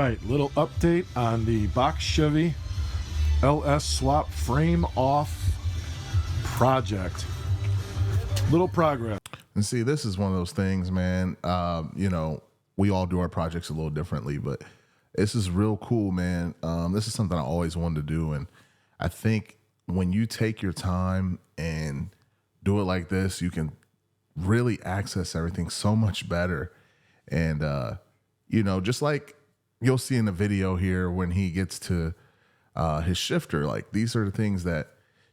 right, little update on the box Chevy LS swap frame off project. Little progress. And see, this is one of those things, man. You know, we all do our projects a little differently, but this is real cool, man. This is something I always wanted to do, and I think when you take your time and do it like this, you can really access everything so much better. And you know, just like you'll see in the video here when he gets to his shifter, like these are the things that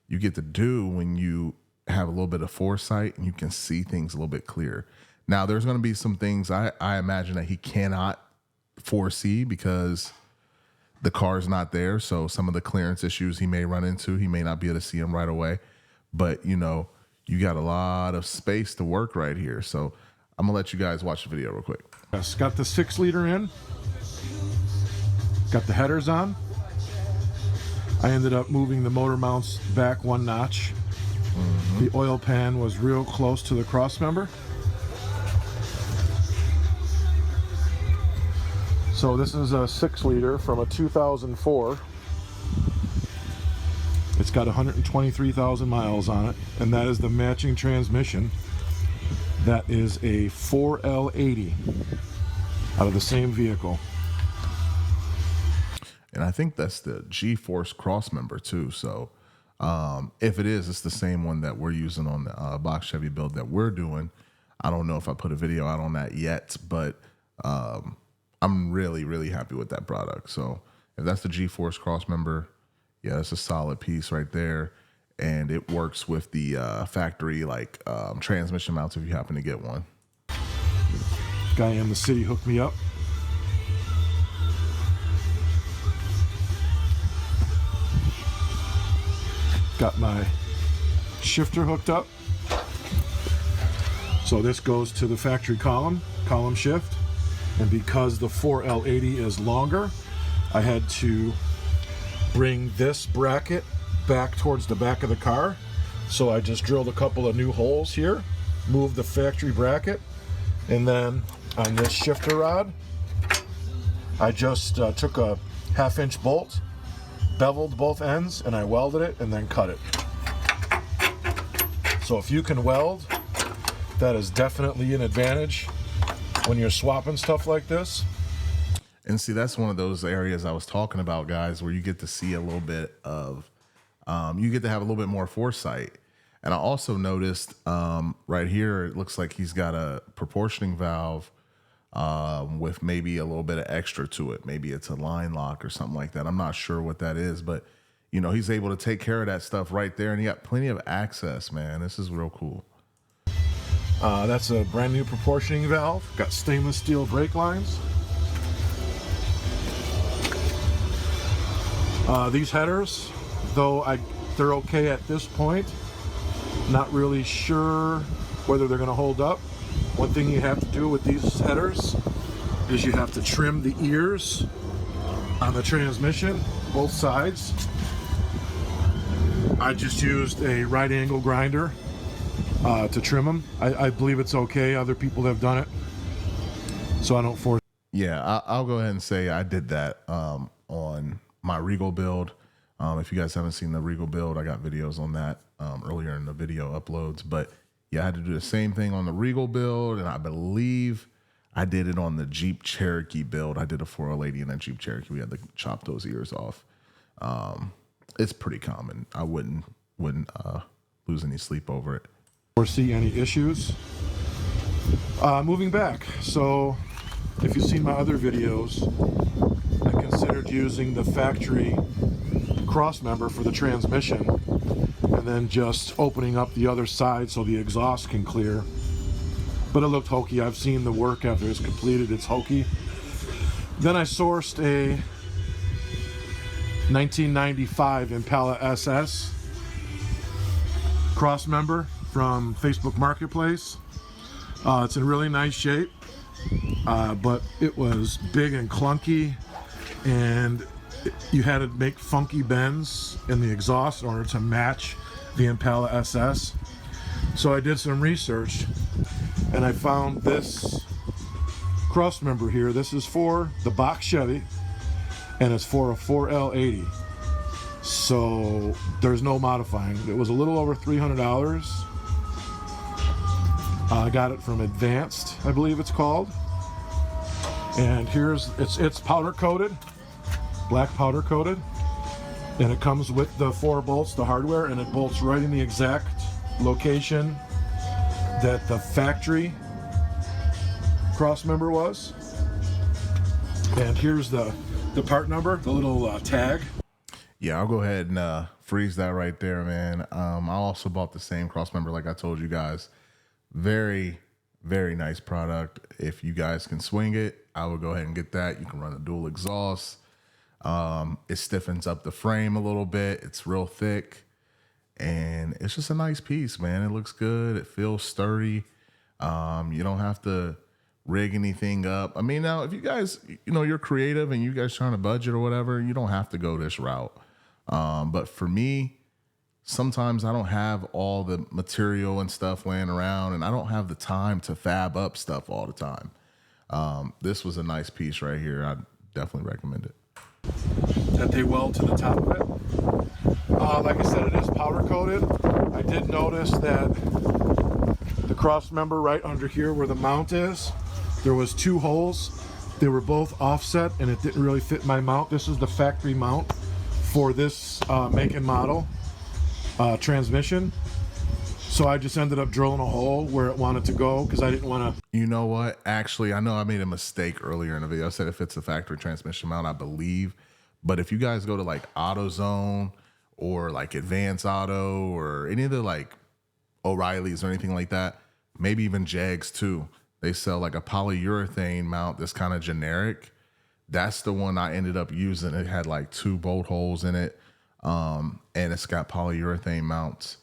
you get to do when you have a little bit of foresight and you can see things a little bit clearer. Now, there's going to be some things I imagine that he cannot foresee because the car's not there. So some of the clearance issues he may run into, he may not be able to see them right away. But, you know, you got a lot of space to work right here. So I'm going to let you guys watch the video real quick. Yes, got the 6-liter in. Got the headers on. I ended up moving the motor mounts back 1 notch. The oil pan was real close to the cross member. So this is a 6-liter from a 2004. It's got 123,000 miles on it, and that is the matching transmission. That is a 4L80 out of the same vehicle. And I think that's the G-Force cross member too. So if it is, it's the same one that we're using on the box Chevy build that we're doing. I don't know if I put a video out on that yet, but I'm really, really happy with that product. So if that's the G-Force cross member, yeah, that's a solid piece right there. And it works with the factory like transmission mounts if you happen to get one. Guy in the city hooked me up. Got my shifter hooked up. So this goes to the factory column shift. And because the 4L80 is longer, I had to bring this bracket back towards the back of the car. So I just drilled a couple of new holes here, moved the factory bracket, and then on this shifter rod, I just took a 1/2-inch bolt, beveled both ends, and I welded it and then cut it. So if you can weld, that is definitely an advantage when you're swapping stuff like this. And see, that's one of those areas I was talking about, guys, where you get to see a little bit of, you get to have a little bit more foresight. And I also noticed right here, it looks like he's got a proportioning valve with maybe a little bit of extra to it. Maybe it's a line lock or something like that. I'm not sure what that is, but you know, he's able to take care of that stuff right there, and he got plenty of access, man. This is real cool. That's a brand new proportioning valve. Got stainless steel brake lines. These headers, though they're okay at this point. Not really sure whether they're going to hold up. One thing you have to do with these headers is you have to trim the ears on the transmission, both sides. I just used a right angle grinder to trim them. I believe it's okay. Other people have done it, so I don't force. Yeah, I'll go ahead and say I did that on my Regal build. If you guys haven't seen the Regal build, I got videos on that earlier in the video uploads. But yeah, I had to do the same thing on the Regal build, and I believe I did it on the Jeep Cherokee build. I did a 4L80 in that Jeep Cherokee. We had to chop those ears off. It's pretty common. I wouldn't lose any sleep over it. Or see any issues. Moving back, so if you've seen my other videos, I considered using the factory cross member for the transmission and then just opening up the other side so the exhaust can clear. But it looked hokey. I've seen the work after it's completed. It's hokey. Then I sourced a 1995 Impala SS cross member from Facebook Marketplace. It's in really nice shape, but it was big and clunky, and you had to make funky bends in the exhaust in order to match the Impala SS. So I did some research, and I found this cross member here. This is for the box Chevy, and it's for a 4L80. So there's no modifying. It was a little over $300. I got it from Advanced, I believe it's called. And here's, it's powder coated, black powder coated. And it comes with the 4 bolts, the hardware, and it bolts right in the exact location that the factory cross member was. And here's the part number, the little tag. Yeah, I'll go ahead and freeze that right there, man. I also bought the same cross member like I told you guys. Very, very nice product. If you guys can swing it, I would go ahead and get that. You can run a dual exhaust. It stiffens up the frame a little bit. It's real thick. And it's just a nice piece, man. It looks good. It feels sturdy. You don't have to rig anything up. I mean, now, if you guys, you know, you're creative and you guys trying to budget or whatever, you don't have to go this route. But for me, sometimes I don't have all the material and stuff laying around, and I don't have the time to fab up stuff all the time. This was a nice piece right here. I definitely recommend it. That they weld to the top of it. Like I said, it is powder coated. I did notice that the cross member right under here where the mount is, there was 2 holes. They were both offset and it didn't really fit my mount. This is the factory mount for this make and model transmission. So I just ended up drilling a hole where it wanted to go because I didn't want to. You know what? Actually, I know I made a mistake earlier in the video. I said if it's a factory transmission mount, I believe. But if you guys go to like AutoZone or like Advanced Auto or any of the like O'Reilly's or anything like that, maybe even Jags too, they sell like a polyurethane mount that's kind of generic. That's the one I ended up using. It had like 2 bolt holes in it, and it's got polyurethane mounts.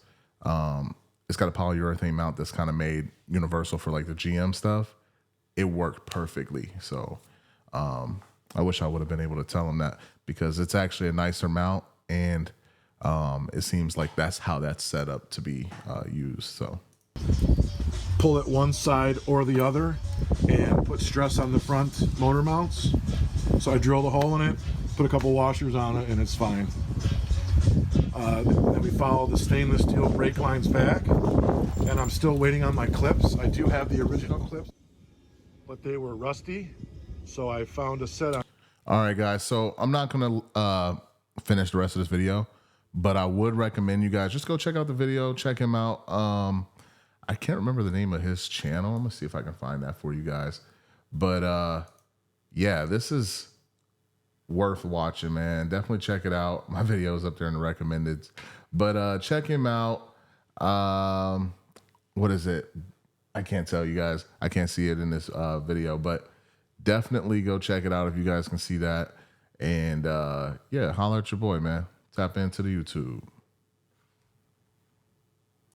It's got a polyurethane mount that's kind of made universal for like the GM stuff. It worked perfectly. So I wish I would have been able to tell them that because it's actually a nicer mount, and it seems like that's how that's set up to be used. So Pull it one side or the other and put stress on the front motor mounts. So I drilled a hole in it, put a couple washers on it, and it's fine. Then we follow the stainless steel brake lines back, and I'm still waiting on my clips. I do have the original clips, but they were rusty, so I found a set. All right, guys. So I'm not gonna finish the rest of this video, but I would recommend you guys just go check out the video, check him out. I can't remember the name of his channel. I'm gonna see if I can find that for you guys. But yeah, this is worth watching, man. Definitely check it out. My video is up there in the recommended. But check him out. What is it? I can't tell you guys. I can't see it in this video, but definitely go check it out if you guys can see that. And yeah, holler at your boy, man. Tap into the YouTube.